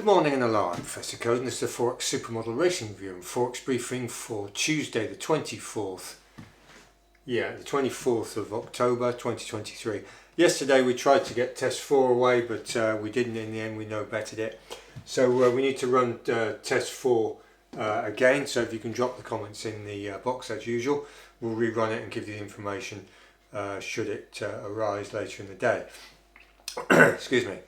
Good morning and hello, I'm Professor Code and this is the Forex Supermodel Racing Review and Forex Briefing for Tuesday the 24th. The 24th of October 2023. Yesterday we tried to get test 4 away but we didn't in the end, we no bettered it. So we need to run test 4 again, so if you can drop the comments in the box as usual, we'll rerun it and give you the information should it arise later in the day. Excuse me.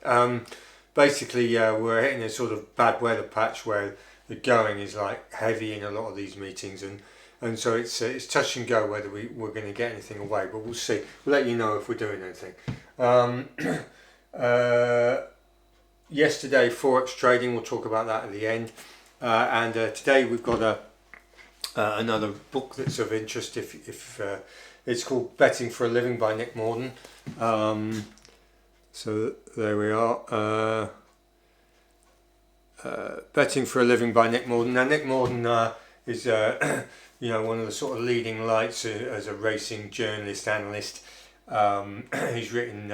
Basically, we're hitting a sort of bad weather patch where the going is like heavy in a lot of these meetings, and so it's touch and go whether we're going to get anything away. But we'll see. We'll let you know if we're doing anything. Yesterday, Forex trading. We'll talk about that at the end. And today we've got another book that's of interest. If it's called Betting for a Living by Nick Morden. So there we are, Betting for a Living by Nick Morden. Now Nick Morden is one of the sort of leading lights as a racing journalist, analyst. He's written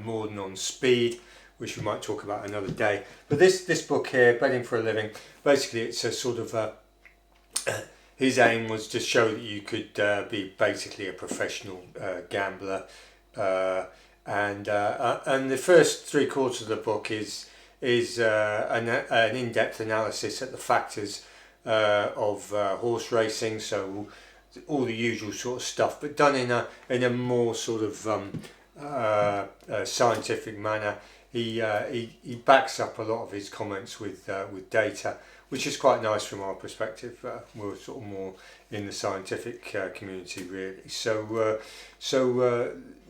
Morden on Speed, which we might talk about another day. But this book here, Betting for a Living, basically it's a sort of his aim was to show that you could be basically a professional gambler. And the first 3/4 of the book is an in-depth analysis at the factors of horse racing, so all the usual sort of stuff, but done in a more sort of scientific manner. He backs up a lot of his comments with data, which is quite nice from our perspective. We're sort of more in the scientific community really. So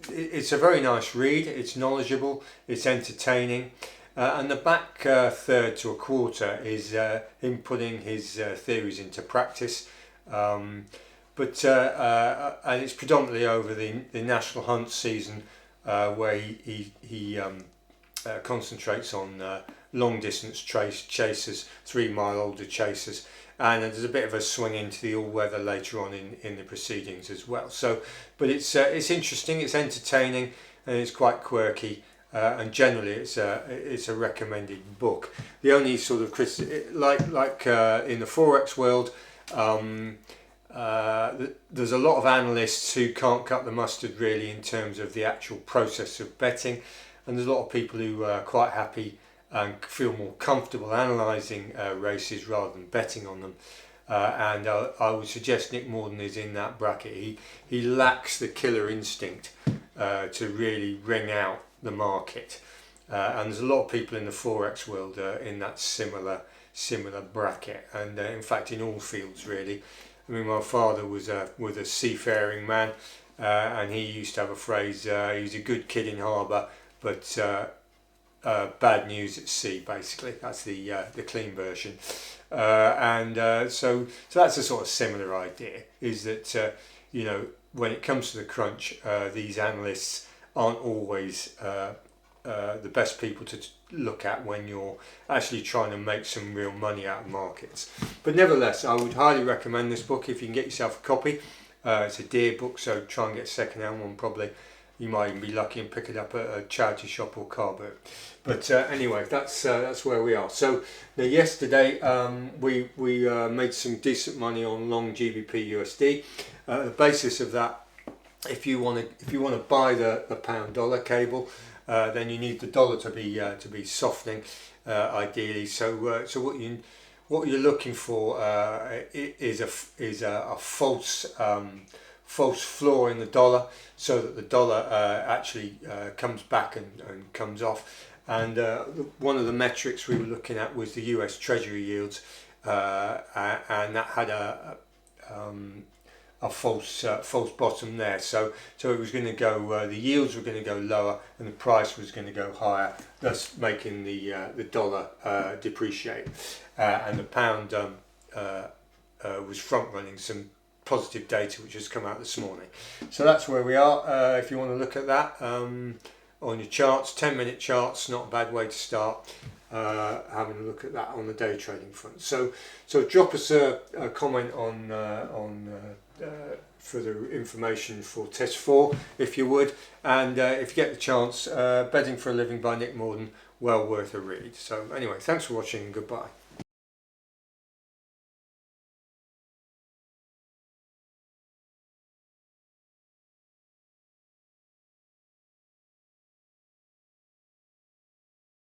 it's a very nice read. It's knowledgeable, it's entertaining, and the back third to a quarter is him putting his theories into practice. And it's predominantly over the national hunt season, where he concentrates on long distance chasers, 3 mile older chasers, and there's a bit of a swing into the all-weather later on in the proceedings as well. So, but it's interesting, it's entertaining, and it's quite quirky, and generally it's a recommended book. The only sort of like in the Forex world, there's a lot of analysts who can't cut the mustard really in terms of the actual process of betting, and there's a lot of people who are quite happy and feel more comfortable analysing races rather than betting on them. And I would suggest Nick Morden is in that bracket. He lacks the killer instinct to really ring out the market. And there's a lot of people in the Forex world in that similar bracket. And in fact, in all fields really. I mean, my father was a seafaring man, and he used to have a phrase, he was a good kid in harbour, but bad news at sea, basically. That's the clean version. So that's a sort of similar idea, is that when it comes to the crunch, these analysts aren't always the best people to look at when you're actually trying to make some real money out of markets. But nevertheless, I would highly recommend this book if you can get yourself a copy. It's a dear book, so try and get a second-hand one probably. You might even be lucky and pick it up at a charity shop or car boot. But anyway, that's where we are. So now yesterday we made some decent money on long GBP USD. The basis of that, if you want to buy the pound dollar cable, then you need the dollar to be softening, ideally. So what you're looking for is a false floor in the dollar, so that the dollar actually comes back and comes off. And one of the metrics we were looking at was the US Treasury yields, and that had a false bottom there. So it was going to go, the yields were going to go lower and the price was going to go higher, thus making the dollar depreciate. And the pound was front running some positive data which has come out this morning. So that's where we are. If you want to look at that on your charts, 10-minute charts, not a bad way to start having a look at that on the day trading front. So drop us a comment on further information for test 4 if you would, and if you get the chance, Betting for a Living by Nick Morden well worth a read. So anyway, thanks for watching. Goodbye.